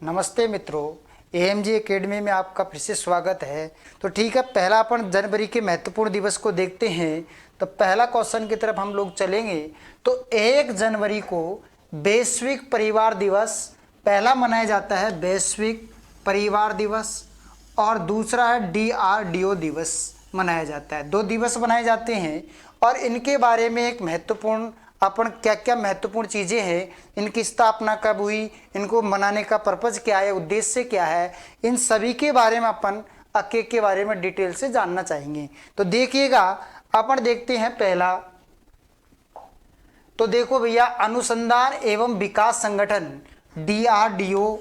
नमस्ते मित्रों, AMG academy में आपका फिर से स्वागत है। तो ठीक है, पहला अपन जनवरी के महत्वपूर्ण दिवस को देखते हैं। तो पहला क्वेश्चन की तरफ हम लोग चलेंगे। तो 1 जनवरी को वैश्विक परिवार दिवस पहला मनाया जाता है, वैश्विक परिवार दिवस, और दूसरा है DRDO दिवस मनाया जाता है। 2 दिवस मनाए जाते हैं और इनके बारे में एक महत्वपूर्ण अपन क्या क्या महत्वपूर्ण चीज़ें हैं, इनकी स्थापना कब हुई, इनको मनाने का पर्पज़ क्या है, उद्देश्य क्या है, इन सभी के बारे में अपन के बारे में डिटेल से जानना चाहेंगे। तो देखिएगा, अपन देखते हैं पहला। तो देखो भैया, अनुसंधान एवं विकास संगठन DRDO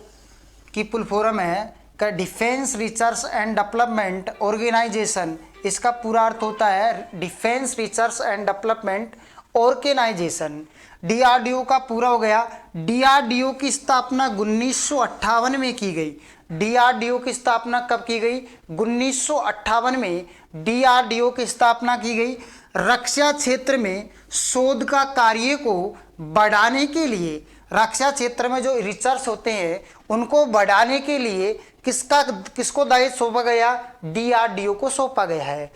की फुल फॉर्म है का defence research and development organisation. इसका पूरा अर्थ होता है defence research and development organisation. DRDO का पूरा हो गया। DRDO की स्थापना 1958 में की गई। DRDO की स्थापना कब की गई? 1958 में DRDO की स्थापना की गई। रक्षा क्षेत्र में शोध का कार्य को बढ़ाने के लिए, रक्षा क्षेत्र में जो रिसर्च होते हैं उनको बढ़ाने के लिए किसको दायित्व सौंपा गया? DRDO को सौंपा गया है,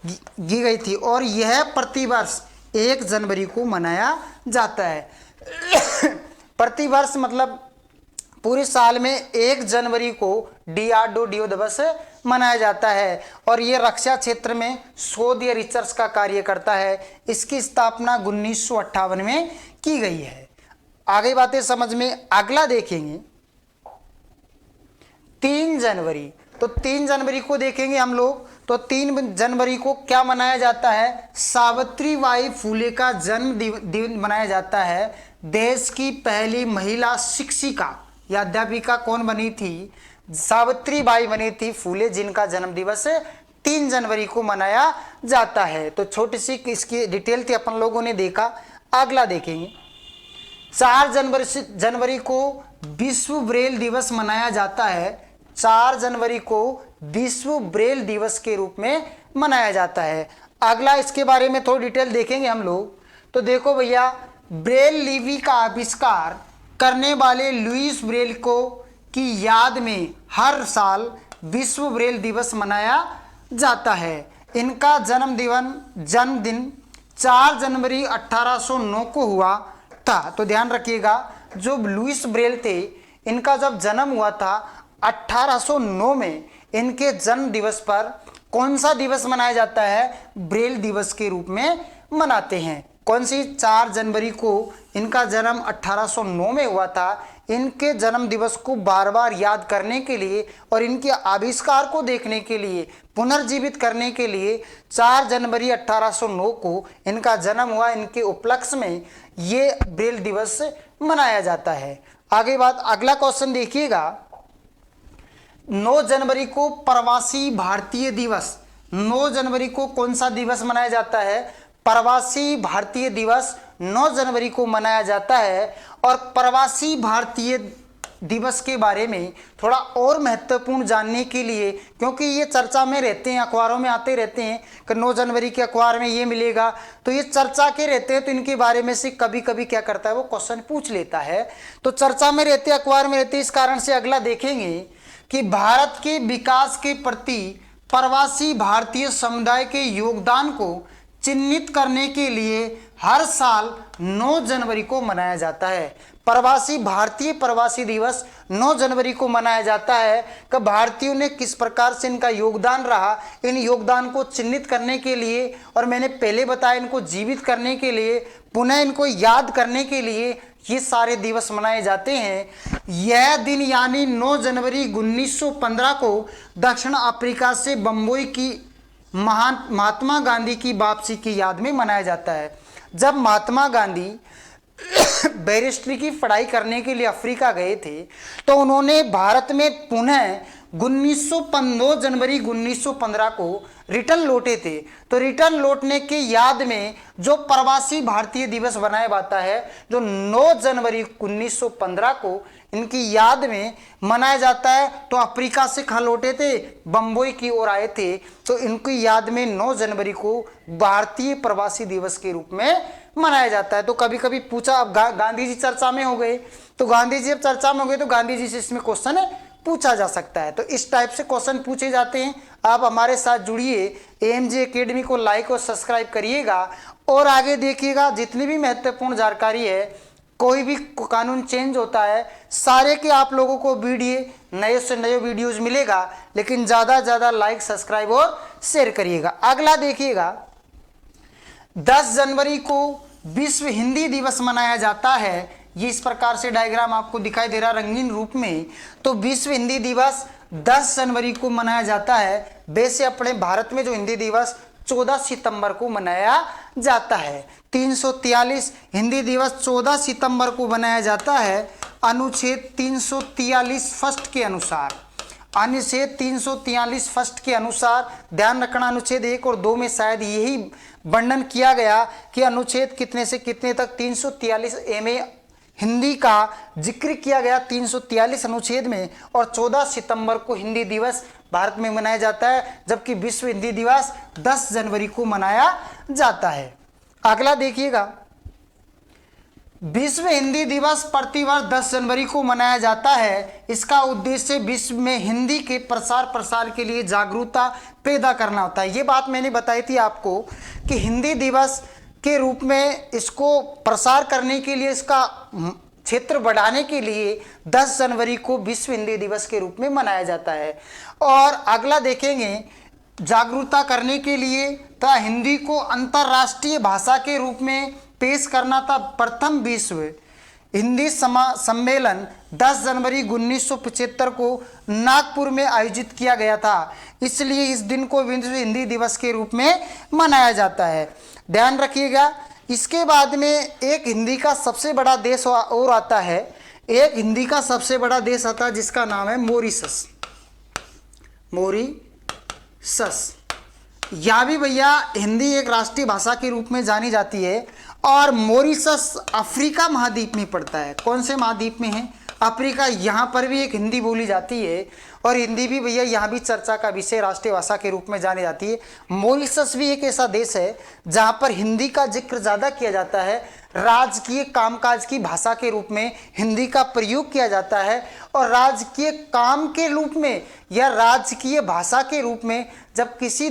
की गई थी। और यह प्रतिवर्ष 1 जनवरी को मनाया जाता है। प्रतिवर्ष मतलब पूरे साल में 1 जनवरी को DRDO दिवस मनाया जाता है। और ये रक्षा क्षेत्र में शोध या रिसर्च का कार्य करता है। इसकी स्थापना 1958 में की गई है। आगे बातें समझ में। अगला देखेंगे 3 जनवरी। तो 3 जनवरी को देखेंगे हम लोग। तो 3 जनवरी को क्या मनाया जाता है? सावित्रीबाई फुले का जन्म दिन मनाया जाता है। देश की पहली महिला शिक्षिका या अध्यापिका कौन बनी थी? सावित्रीबाई बनी थी फुले, जिनका जन्म दिवस 3 जनवरी को मनाया जाता है। तो छोटी सी इसकी डिटेल थी, अपन लोगों ने देखा। अगला देखेंगे 4 जनवरी को विश्व ब्रेल दिवस मनाया जाता है। 4 जनवरी को विश्व ब्रेल दिवस के रूप में मनाया जाता है। अगला इसके बारे में थोड़ी डिटेल देखेंगे हम लोग। तो देखो भैया, ब्रेल लिपि का आविष्कार करने वाले लुईस ब्रेल को की याद में हर साल विश्व ब्रेल दिवस मनाया जाता है। इनका जन्मदिन 4 जनवरी 1809 को हुआ था। तो ध्यान रखिएगा, जो लुईस ब्रेल थे इनका जब जन्म हुआ था 1809 में, इनके जन्म दिवस पर कौन सा दिवस मनाया जाता है? ब्रेल दिवस के रूप में मनाते हैं। कौन सी? 4 जनवरी को इनका जन्म 1809 में हुआ था। इनके जन्म दिवस को बार बार याद करने के लिए और इनके आविष्कार को देखने के लिए, पुनर्जीवित करने के लिए 4 जनवरी 1809 को इनका जन्म हुआ। इनके उपलक्ष्य में ये ब्रेल दिवस मनाया जाता है। आगे बात, अगला क्वेश्चन देखिएगा। 9 जनवरी को प्रवासी भारतीय दिवस। 9 जनवरी को कौन सा दिवस मनाया जाता है? प्रवासी भारतीय दिवस 9 जनवरी को मनाया जाता है। और प्रवासी भारतीय दिवस के बारे में थोड़ा और महत्वपूर्ण जानने के लिए, क्योंकि ये चर्चा में रहते हैं, अखबारों में आते रहते हैं कि 9 जनवरी के अखबार में ये मिलेगा, तो ये चर्चा के रहते हैं। तो इनके बारे में से कभी कभी क्या करता है, वो क्वेश्चन पूछ लेता है। तो चर्चा में रहते, अखबार में रहते, इस कारण से अगला देखेंगे कि भारत के विकास के प्रति प्रवासी भारतीय समुदाय के योगदान को चिन्हित करने के लिए हर साल 9 जनवरी को मनाया जाता है। प्रवासी दिवस 9 जनवरी को मनाया जाता है कि भारतीयों ने किस प्रकार से इनका योगदान रहा, इन योगदान को चिन्हित करने के लिए, और मैंने पहले बताया इनको जीवित करने के लिए, पुनः इनको याद करने के लिए ये सारे दिवस मनाए जाते हैं। यह दिन यानी 9 जनवरी 1915 को दक्षिण अफ्रीका से बम्बई की महात्मा गांधी की वापसी की याद में मनाया जाता है। जब महात्मा गांधी बैरिस्ट्री की पढ़ाई करने के लिए अफ्रीका गए थे, तो उन्होंने भारत में पुनः 9 जनवरी 1915 को रिटर्न लौटे थे। तो रिटर्न लौटने के याद में जो प्रवासी भारतीय दिवस बनाया जाता है, जो 9 जनवरी 1915 को इनकी याद में मनाया जाता है। तो अफ्रीका से कहाँ लौटे थे? बम्बई की ओर आए थे। तो इनकी याद में 9 जनवरी को भारतीय प्रवासी दिवस के रूप में मनाया जाता है। तो कभी कभी पूछा, अब गांधी जी चर्चा में हो गए, तो गांधी जी अब चर्चा में हो गए तो गांधी जी से इसमें क्वेश्चन पूछा जा सकता है। तो इस टाइप से क्वेश्चन पूछे जाते हैं। आप हमारे साथ जुड़िए, एएमजे एकेडमी को लाइक और सब्सक्राइब करिएगा और आगे देखिएगा जितनी भी महत्वपूर्ण जानकारी है, कोई भी कानून चेंज होता है, सारे के आप लोगों को वीडियो नए से नए वीडियोज मिलेगा, लेकिन ज़्यादा से ज़्यादा लाइक सब्सक्राइब और शेयर करिएगा। अगला देखिएगा, 10 जनवरी को विश्व हिंदी दिवस मनाया जाता है। ये इस प्रकार से डायग्राम आपको दिखाई दे रहा रंगीन रूप में। तो विश्व हिंदी दिवस 10 जनवरी को मनाया जाता है। वैसे अपने भारत में जो हिंदी दिवस 14 सितंबर को मनाया जाता है। 343 हिंदी दिवस 14 सितंबर को मनाया जाता है। अनुच्छेद 343 फर्स्ट के अनुसार, अनुच्छेद 343 फर्स्ट के अनुसार, ध्यान रखना अनुच्छेद 1 और 2 में शायद यही वर्णन किया गया कि अनुच्छेद कितने से कितने तक 343 में हिंदी का जिक्र किया गया 343 अनुच्छेद में, और 14 सितंबर को हिंदी दिवस भारत में मनाया जाता है, जबकि विश्व हिंदी दिवस 10 जनवरी को मनाया जाता है। अगला देखिएगा, विश्व हिंदी दिवस प्रतिवर्ष 10 जनवरी को मनाया जाता है। इसका उद्देश्य विश्व में हिंदी के प्रसार के लिए जागरूकता पैदा करना होता है। ये बात मैंने बताई थी आपको कि हिंदी दिवस के रूप में इसको प्रसार करने के लिए, इसका क्षेत्र बढ़ाने के लिए 10 जनवरी को विश्व हिंदी दिवस के रूप में मनाया जाता है। और अगला देखेंगे, जागरूकता करने के लिए तथा हिंदी को अंतर्राष्ट्रीय भाषा के रूप में पेश करना था। प्रथम विश्व हिंदी सम्मेलन 10 जनवरी 1975 को नागपुर में आयोजित किया गया था, इसलिए इस दिन को विश्व हिंदी दिवस के रूप में मनाया जाता है। ध्यान रखिएगा। इसके बाद में एक हिंदी का सबसे बड़ा देश और आता है, एक हिंदी का सबसे बड़ा देश आता है जिसका नाम है मॉरिशस। मॉरिशस, या भी भैया हिंदी एक राष्ट्रीय भाषा के रूप में जानी जाती है। और मॉरिशस अफ्रीका महाद्वीप में पड़ता है। कौन से महाद्वीप में है? अफ्रीका। यहाँ पर भी एक हिंदी बोली जाती है और हिंदी भी भैया यहाँ भी चर्चा का विषय राष्ट्रीय भाषा के रूप में जानी जाती है। मॉरिशस भी एक ऐसा देश है जहाँ पर हिंदी का जिक्र ज़्यादा किया जाता है। राजकीय कामकाज की भाषा के रूप में हिंदी का प्रयोग किया जाता है और राजकीय काम के रूप में या राजकीय भाषा के रूप में जब किसी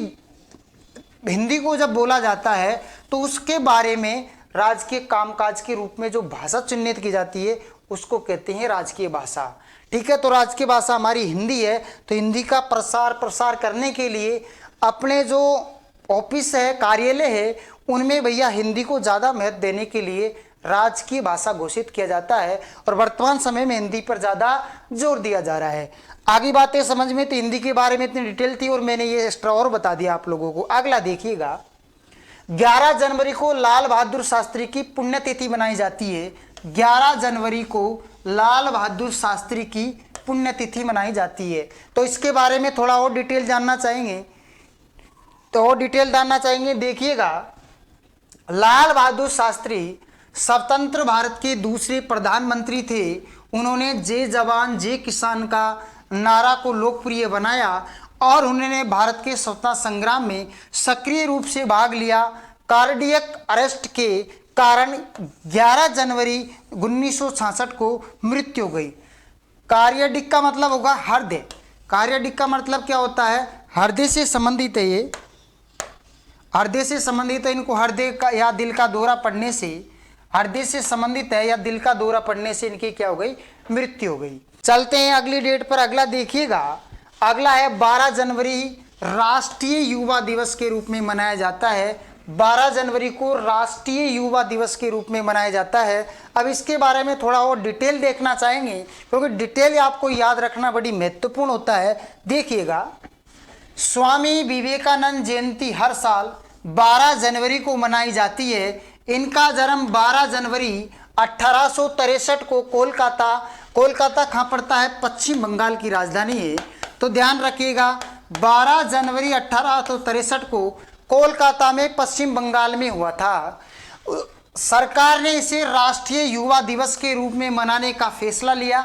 हिंदी को जब बोला जाता है तो उसके बारे में राजकीय कामकाज के रूप में जो भाषा चिन्हित की जाती है उसको कहते हैं राजकीय भाषा। ठीक है, तो राजकीय भाषा हमारी हिंदी है। तो हिंदी का प्रसार करने के लिए अपने जो ऑफिस है, कार्यालय है, उनमें भैया हिंदी को ज़्यादा महत्व देने के लिए राजकीय भाषा घोषित किया जाता है और वर्तमान समय में हिंदी पर ज़्यादा जोर दिया जा रहा है। आगे बातें समझ में, तो हिंदी के बारे में इतनी डिटेल थी और मैंने ये एक्स्ट्रा और बता दिया आप लोगों को। अगला देखिएगा, 11 जनवरी को लाल बहादुर शास्त्री की पुण्यतिथि मनाई जाती है। 11 जनवरी को लाल बहादुर शास्त्री की पुण्यतिथि मनाई जाती है। तो इसके बारे में थोड़ा और डिटेल जानना चाहेंगे देखिएगा, लाल बहादुर शास्त्री स्वतंत्र भारत के दूसरे प्रधानमंत्री थे। उन्होंने जय जवान जय किसान का नारा को लोकप्रिय बनाया और उन्होंने भारत के स्वतंत्रता संग्राम में सक्रिय रूप से भाग लिया। कार्डियक अरेस्ट के कारण 11 जनवरी 1966 को मृत्यु हो गई। कार्डियक का मतलब होगा हृदय। कार्डियक का मतलब क्या होता है? हृदय से संबंधित है। ये हृदय से संबंधित है। इनको हृदय का या दिल का दौरा पड़ने से, हृदय से संबंधित है या दिल का दौरा पड़ने से इनकी क्या हो गई? मृत्यु हो गई। चलते हैं अगली डेट पर। अगला देखिएगा, अगला है 12 जनवरी राष्ट्रीय युवा दिवस के रूप में मनाया जाता है। 12 जनवरी को राष्ट्रीय युवा दिवस के रूप में मनाया जाता है। अब इसके बारे में थोड़ा और डिटेल देखना चाहेंगे क्योंकि डिटेल आपको याद रखना बड़ी महत्वपूर्ण होता है। देखिएगा, स्वामी विवेकानंद जयंती हर साल 12 जनवरी को मनाई जाती है। इनका जन्म 12 जनवरी 1863 को कोलकाता कहाँ पड़ता है? पश्चिम बंगाल की राजधानी है। तो ध्यान रखिएगा, 12 जनवरी 1863 को कोलकाता में पश्चिम बंगाल में हुआ था। सरकार ने इसे राष्ट्रीय युवा दिवस के रूप में मनाने का फैसला लिया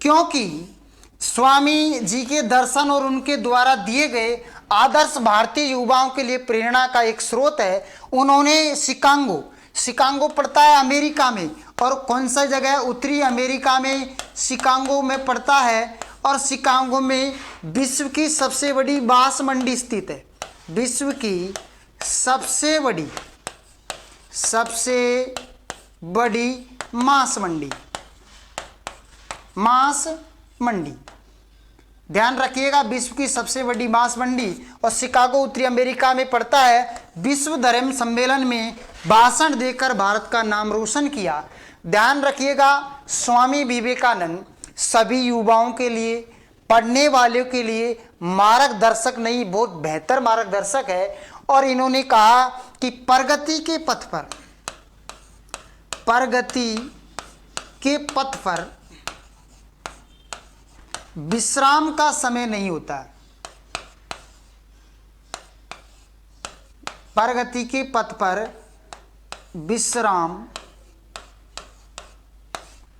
क्योंकि स्वामी जी के दर्शन और उनके द्वारा दिए गए आदर्श भारतीय युवाओं के लिए प्रेरणा का एक स्रोत है। उन्होंने शिकागो पड़ता है अमेरिका में, और कौन सा जगह उत्तरी अमेरिका में शिकागो में पड़ता है, और शिकागो में विश्व की सबसे बड़ी बांस मंडी स्थित है। विश्व की सबसे बड़ी मांस मंडी, ध्यान रखिएगा, विश्व की सबसे बड़ी मांस मंडी, और शिकागो उत्तरी अमेरिका में पड़ता है। विश्व धर्म सम्मेलन में भाषण देकर भारत का नाम रोशन किया। ध्यान रखिएगा, स्वामी विवेकानंद सभी युवाओं के लिए, पढ़ने वालों के लिए मार्गदर्शक नहीं, बहुत बेहतर मार्गदर्शक है। और इन्होंने कहा कि प्रगति के पथ पर विश्राम का समय नहीं होता। प्रगति के पथ पर विश्राम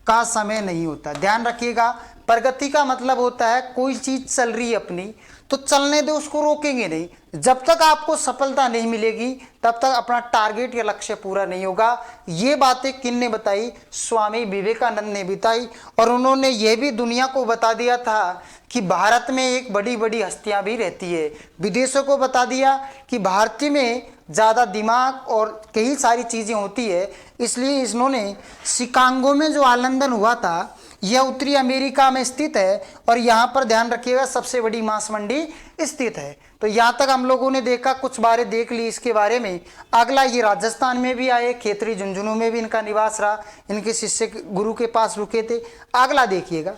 का समय नहीं होता। ध्यान रखिएगा, प्रगति का मतलब होता है कोई चीज चल रही है अपनी, तो चलने दो, उसको रोकेंगे नहीं। जब तक आपको सफलता नहीं मिलेगी तब तक अपना टारगेट या लक्ष्य पूरा नहीं होगा। ये बातें किनने बताई? स्वामी विवेकानंद ने बताई। और उन्होंने ये भी दुनिया को बता दिया था कि भारत में एक बड़ी बड़ी हस्तियां भी रहती है। विदेशों को बता दिया कि भारतीय में ज़्यादा दिमाग और कई सारी चीज़ें होती है। इसलिए इन्होंने शिकागो में जो आंदोलन हुआ था यह उत्तरी अमेरिका में स्थित है, और यहाँ पर ध्यान रखिएगा सबसे बड़ी मांस मंडी स्थित है। तो यहाँ तक हम लोगों ने देखा, कुछ बातें देख ली इसके बारे में। अगला, ये राजस्थान में भी आए, खेतरी झुंझुनू में भी इनका निवास रहा, इनके शिष्य गुरु के पास रुके थे। अगला देखिएगा,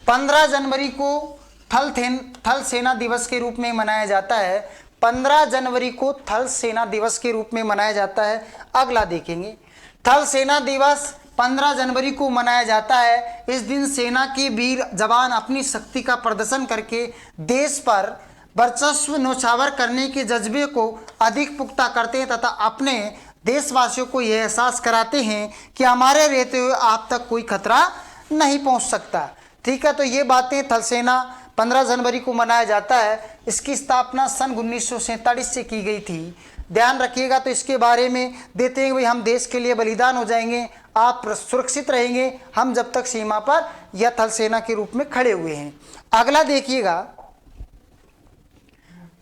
15 जनवरी को थल सेना दिवस के रूप में मनाया जाता है। 15 जनवरी को थल सेना दिवस के रूप में मनाया जाता है। अगला देखेंगे, थल सेना दिवस 15 जनवरी को मनाया जाता है। इस दिन सेना के वीर जवान अपनी शक्ति का प्रदर्शन करके देश पर वर्चस्व न्यौछावर करने के जज्बे को अधिक पुख्ता करते हैं तथा अपने देशवासियों को यह एहसास कराते हैं कि हमारे रहते हुए आप तक कोई खतरा नहीं पहुंच सकता। ठीक है, तो ये बातें थल सेना 15 जनवरी को मनाया जाता है। इसकी स्थापना सन 1947 से की गई थी। ध्यान रखिएगा, तो इसके बारे में देते हैं भाई, हम देश के लिए बलिदान हो जाएंगे, आप सुरक्षित रहेंगे हम जब तक सीमा पर या थल सेना के रूप में खड़े हुए हैं। अगला देखिएगा,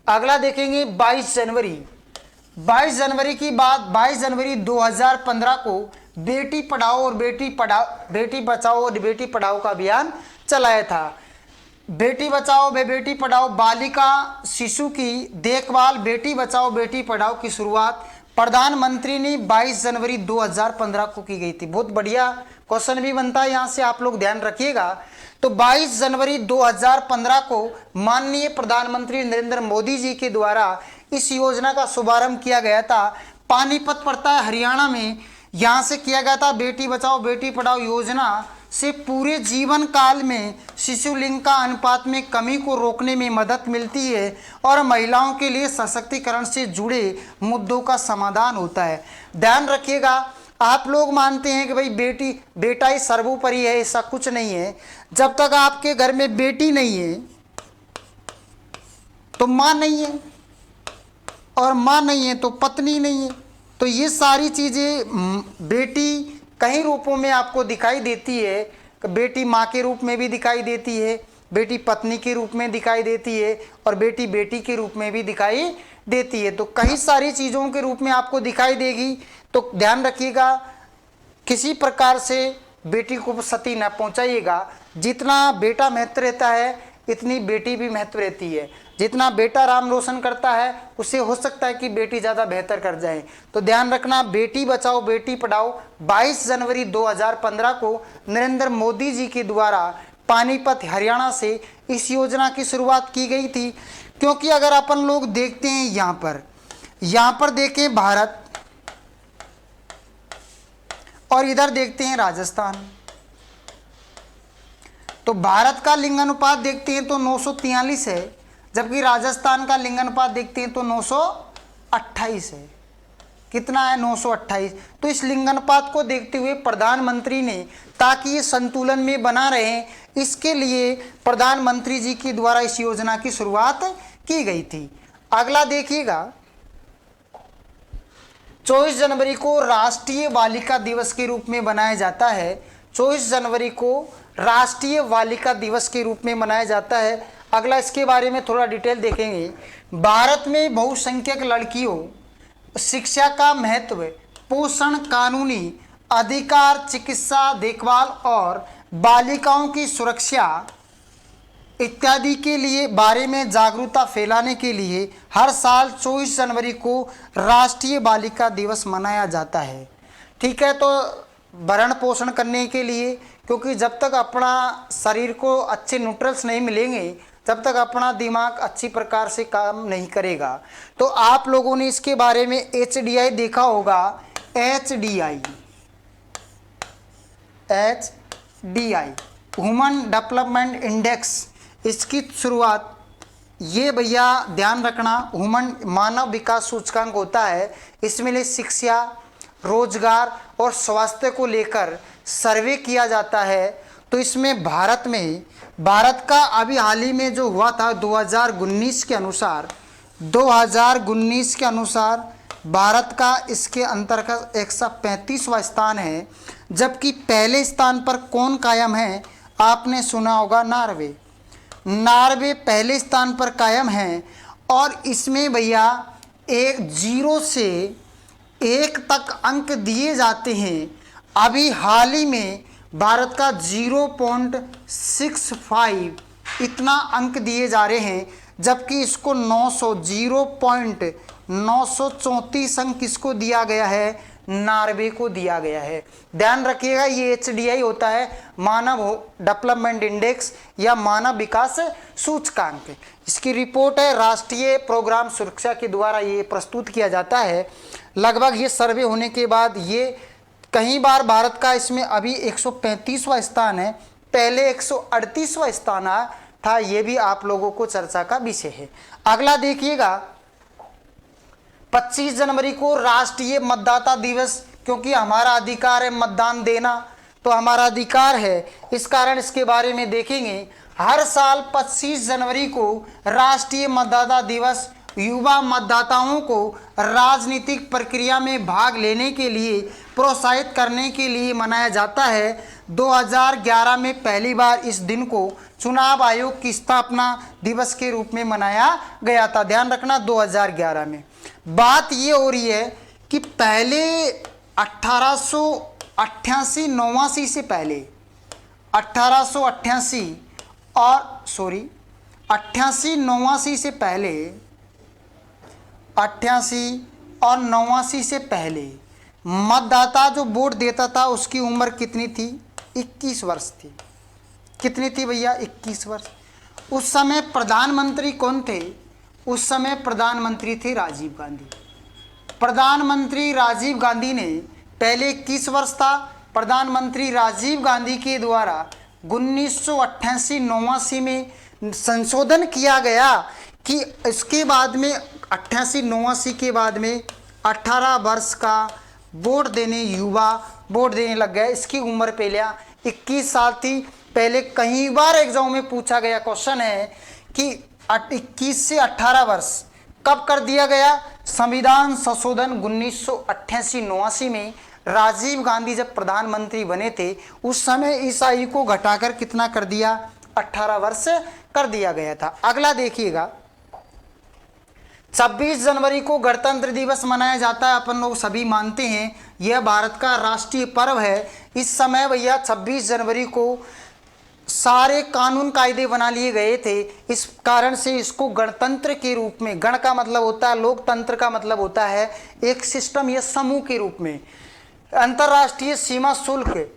अगला देखेंगे 22 जनवरी। 22 जनवरी की बात, 22 जनवरी 2015 को बेटी पढ़ाओ और बेटी बचाओ और बेटी पढ़ाओ का अभियान चलाया था। बेटी बचाओ बेटी पढ़ाओ, बालिका शिशु की देखभाल, बेटी बचाओ बेटी पढ़ाओ की शुरुआत प्रधानमंत्री ने 22 जनवरी 2015 को की गई थी। बहुत बढ़िया क्वेश्चन भी बनता है यहाँ से, आप लोग ध्यान रखिएगा। तो 22 जनवरी 2015 को माननीय प्रधानमंत्री नरेंद्र मोदी जी के द्वारा इस योजना का शुभारंभ किया गया था। पानीपत पड़ता है हरियाणा में, यहाँ से किया गया था। बेटी बचाओ बेटी पढ़ाओ योजना से पूरे जीवन काल में शिशु लिंग का अनुपात में कमी को रोकने में मदद मिलती है और महिलाओं के लिए सशक्तिकरण से जुड़े मुद्दों का समाधान होता है। ध्यान रखिएगा, आप लोग मानते हैं कि भाई बेटा ही सर्वोपरि है, ऐसा कुछ नहीं है। जब तक आपके घर में बेटी नहीं है तो माँ नहीं है, और माँ नहीं है तो पत्नी नहीं है। तो ये सारी चीज़ें, बेटी कई रूपों में आपको दिखाई देती है। बेटी माँ के रूप में भी दिखाई देती है, बेटी पत्नी के रूप में दिखाई देती है, और बेटी बेटी के रूप में भी दिखाई देती है। तो कई सारी चीज़ों के रूप में आपको दिखाई देगी। तो ध्यान रखिएगा, किसी प्रकार से बेटी को क्षति न पहुंचाइएगा। जितना बेटा महत्व रहता है इतनी बेटी भी महत्व रहती है। जितना बेटा राम रोशन करता है उससे हो सकता है कि बेटी ज़्यादा बेहतर कर जाए। तो ध्यान रखना, बेटी बचाओ बेटी पढ़ाओ 22 जनवरी 2015 को नरेंद्र मोदी जी के द्वारा पानीपत हरियाणा से इस योजना की शुरुआत की गई थी। क्योंकि अगर अपन लोग देखते हैं यहाँ पर देखें भारत, और इधर देखते हैं राजस्थान, तो भारत का लिंग अनुपात देखते हैं तो 943 है, जबकि राजस्थान का लिंग अनुपात देखते हैं तो 928 है। कितना है? 928। तो इस लिंग अनुपात को देखते हुए प्रधानमंत्री ने, ताकि ये संतुलन में बना रहे, इसके लिए प्रधानमंत्री जी के द्वारा इस योजना की शुरुआत की गई थी। अगला देखिएगा, 24 जनवरी को राष्ट्रीय बालिका दिवस के रूप में मनाया जाता है। 24 जनवरी को राष्ट्रीय बालिका दिवस के रूप में मनाया जाता है। अगला इसके बारे में थोड़ा डिटेल देखेंगे। भारत में बहुसंख्यक लड़कियों, शिक्षा का महत्व, पोषण, कानूनी अधिकार, चिकित्सा देखभाल और बालिकाओं की सुरक्षा इत्यादि के लिए बारे में जागरूकता फैलाने के लिए हर साल 24 जनवरी को राष्ट्रीय बालिका दिवस मनाया जाता है। ठीक है, तो भरण पोषण करने के लिए, क्योंकि जब तक अपना शरीर को अच्छे न्यूट्रल्स नहीं मिलेंगे, तब तक अपना दिमाग अच्छी प्रकार से काम नहीं करेगा। तो आप लोगों ने इसके बारे में HDI देखा होगा। HDI ह्यूमन डेवलपमेंट इंडेक्स, इसकी शुरुआत, ये भैया ध्यान रखना, मानव विकास सूचकांक होता है। इसमें शिक्षा, रोजगार और स्वास्थ्य को लेकर सर्वे किया जाता है। तो इसमें भारत का अभी हाल ही में जो हुआ था 2019 के अनुसार भारत का इसके अंतर्गत 135वां स्थान है। जबकि पहले स्थान पर कौन कायम है? आपने सुना होगा नॉर्वे पहले स्थान पर कायम है। और इसमें भैया 0 से 1 तक अंक दिए जाते हैं। अभी हाल ही में भारत का 0.65 इतना अंक दिए जा रहे हैं, जबकि इसको 0.934 अंक किसको दिया गया है? नॉर्वे को दिया गया है। ध्यान रखिएगा, ये HDI होता है, मानव डेवलपमेंट इंडेक्स या मानव विकास सूचकांक। इसकी रिपोर्ट है, राष्ट्रीय प्रोग्राम सुरक्षा के द्वारा ये प्रस्तुत किया जाता है। लगभग ये सर्वे होने के बाद ये कई बार भारत का इसमें अभी 135वां स्थान है, पहले 138वां स्थान था। ये भी आप लोगों को चर्चा का विषय है। अगला देखिएगा, 25 जनवरी को राष्ट्रीय मतदाता दिवस, क्योंकि हमारा अधिकार है मतदान देना, तो हमारा अधिकार है, इस कारण इसके बारे में देखेंगे। हर साल 25 जनवरी को राष्ट्रीय मतदाता दिवस युवा मतदाताओं को राजनीतिक प्रक्रिया में भाग लेने के लिए प्रोत्साहित करने के लिए मनाया जाता है। 2011 में पहली बार इस दिन को चुनाव आयोग की स्थापना दिवस के रूप में मनाया गया था। ध्यान रखना, 2011 में। बात ये हो रही है कि पहले 1888-89 से पहले 88 89 से पहले 88 और 89 से पहले मतदाता जो वोट देता था उसकी उम्र कितनी थी? 21 वर्ष थी। कितनी थी भैया? 21 वर्ष। उस समय प्रधानमंत्री कौन थे? उस समय प्रधानमंत्री थे राजीव गांधी। प्रधानमंत्री राजीव गांधी ने पहले 21 वर्ष था। प्रधानमंत्री राजीव गांधी के द्वारा 1988-89 में संशोधन किया गया कि इसके बाद में 88-89 के बाद में 18 वर्ष का वोट देने युवा वोट देने लग गए। इसकी उम्र पहले 21 साल थी। पहले कई बार एग्जाम में पूछा गया क्वेश्चन है कि 21 से 18 वर्ष कब कर दिया गया? संविधान संशोधन 1988-89 में राजीव गांधी जब प्रधानमंत्री बने थे उस समय इस आयु को घटाकर कितना कर दिया? 18 वर्ष कर दिया गया था। अगला देखिएगा, 26 जनवरी को गणतंत्र दिवस मनाया जाता है। अपन लोग सभी मानते हैं यह भारत का राष्ट्रीय पर्व है। इस समय भैया 26 जनवरी को सारे कानून कायदे बना लिए गए थे। इस कारण से इसको गणतंत्र के रूप में, गण का मतलब होता है लोकतंत्र का मतलब होता है एक सिस्टम या समूह के रूप में। अंतर्राष्ट्रीय सीमा शुल्क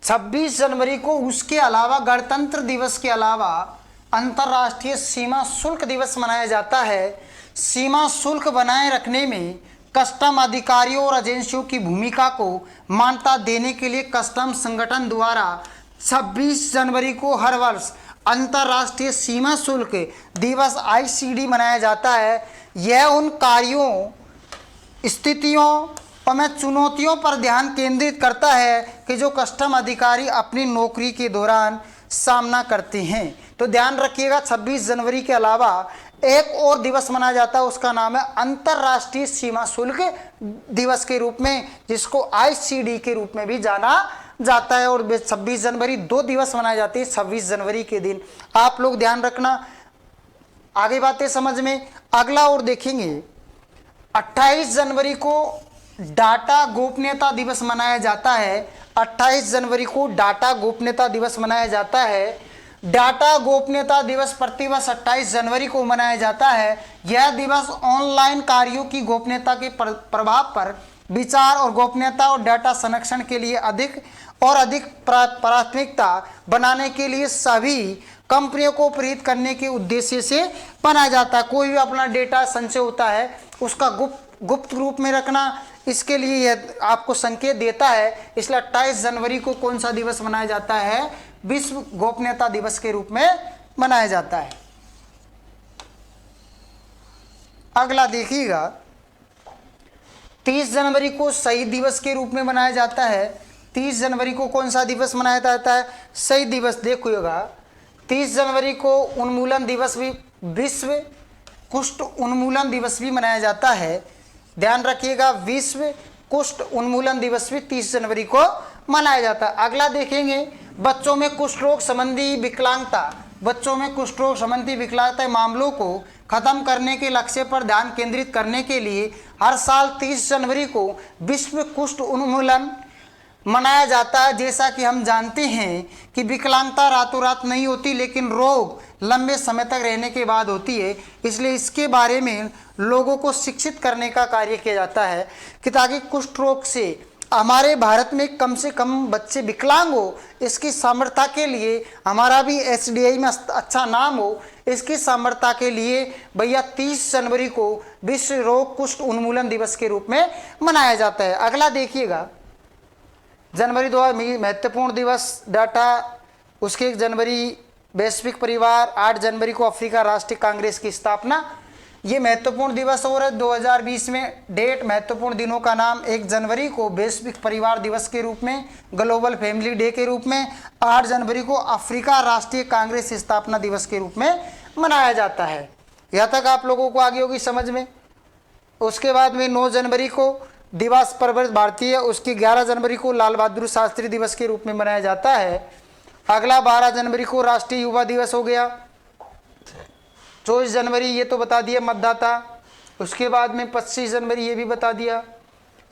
26 जनवरी को उसके अलावा गणतंत्र दिवस के अलावा अंतर्राष्ट्रीय सीमा शुल्क दिवस मनाया जाता है। सीमा शुल्क बनाए रखने में कस्टम अधिकारियों और एजेंसियों की भूमिका को मान्यता देने के लिए कस्टम संगठन द्वारा 26 जनवरी को हर वर्ष अंतर्राष्ट्रीय सीमा शुल्क दिवस ICD मनाया जाता है। यह उन कार्यों, स्थितियों और चुनौतियों पर ध्यान केंद्रित करता है कि जो कस्टम अधिकारी अपनी नौकरी के दौरान सामना करते हैं। तो ध्यान रखिएगा, 26 जनवरी के अलावा एक और दिवस मनाया जाता है, उसका नाम है अंतरराष्ट्रीय सीमा शुल्क दिवस के रूप में, जिसको ICD के रूप में भी जाना जाता है। और 26 जनवरी 2 दिवस मनाए जाते हैं 26 जनवरी के दिन। आप लोग ध्यान रखना, आगे बातें समझ में। अगला और देखेंगे, 28 जनवरी को डाटा गोपनीयता दिवस मनाया जाता है। 28 जनवरी को डाटा गोपनीयता दिवस मनाया जाता है। डाटा गोपनीयता दिवस प्रतिवर्ष 28 जनवरी को मनाया जाता है। यह दिवस ऑनलाइन कार्यों की गोपनीयता के प्रभाव पर विचार और गोपनीयता और डाटा संरक्षण के लिए अधिक प्राथमिकता बनाने के लिए सभी कंपनियों को प्रेरित करने के उद्देश्य से बनाया जाता है। कोई भी अपना डेटा संचय होता है उसका गुप्त रूप में रखना, इसके लिए यह आपको संकेत देता है। इसलिए 28 जनवरी को कौन सा दिवस मनाया जाता है? विश्व गोपनीयता दिवस के रूप में मनाया जाता है। अगला देखिएगा, 30 जनवरी को शहीद दिवस के रूप में मनाया जाता है। 30 जनवरी को कौन सा दिवस मनाया जाता है? शहीद दिवस। देखिएगा, 30 जनवरी को उन्मूलन दिवस भी, विश्व कुष्ठ उन्मूलन दिवस भी मनाया जाता है। ध्यान रखिएगा, विश्व कुष्ठ उन्मूलन दिवस भी 30 जनवरी को मनाया जाता है। अगला देखेंगे, बच्चों में कुष्ठ रोग संबंधी विकलांगता। बच्चों में कुष्ठ रोग संबंधी विकलांगता मामलों को खत्म करने के लक्ष्य पर ध्यान केंद्रित करने के लिए हर साल 30 जनवरी को विश्व कुष्ठ उन्मूलन मनाया जाता है। जैसा कि हम जानते हैं कि विकलांगता रातों रात नहीं होती, लेकिन रोग लंबे समय तक रहने के बाद होती है। इसलिए इसके बारे में लोगों को शिक्षित करने का कार्य किया जाता है कि ताकि कुष्ठ रोग से हमारे भारत में कम से कम बच्चे विकलांग हो। इसकी सामर्थ्यता के लिए हमारा भी SDI में अच्छा नाम हो। इसकी सामर्थ्यता के लिए भैया 30 जनवरी को विश्व रोग कुष्ठ उन्मूलन दिवस के रूप में मनाया जाता है। अगला देखिएगा, जनवरी 2 महत्वपूर्ण दिवस डाटा, उसके 1 जनवरी वैश्विक परिवार, 8 जनवरी को अफ्रीका राष्ट्रीय कांग्रेस की स्थापना। ये महत्वपूर्ण दिवस हो रहा है 2020 में। डेट महत्वपूर्ण दिनों का नाम, 1 जनवरी को वैश्विक परिवार दिवस के रूप में, ग्लोबल फैमिली डे के रूप में, 8 जनवरी को अफ्रीका राष्ट्रीय कांग्रेस स्थापना दिवस के रूप में मनाया जाता है। यहाँ तक आप लोगों को आगे होगी समझ में। उसके बाद में 9 जनवरी को दिवस प्रवर्त भारतीय, उसकी 11 जनवरी को लाल बहादुर शास्त्री दिवस के रूप में मनाया जाता है। अगला 12 जनवरी को राष्ट्रीय युवा दिवस हो गया। 24 जनवरी ये तो बता दिया मतदाता। उसके बाद में 25 जनवरी ये भी बता दिया।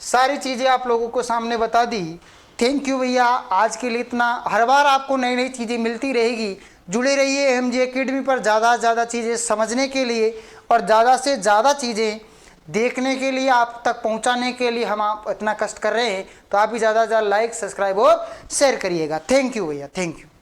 सारी चीज़ें आप लोगों को सामने बता दी। थैंक यू भैया, आज के लिए इतना। हर बार आपको नई नई चीज़ें मिलती रहेगी। जुड़े रहिए MG एकेडमी पर ज़्यादा से ज़्यादा चीज़ें समझने के लिए और ज़्यादा से ज़्यादा चीज़ें देखने के लिए, आप तक पहुंचाने के लिए हम आप इतना कष्ट कर रहे हैं। तो आप भी ज़्यादा से ज़्यादा लाइक, सब्सक्राइब और शेयर करिएगा। थैंक यू भैया, थैंक यू।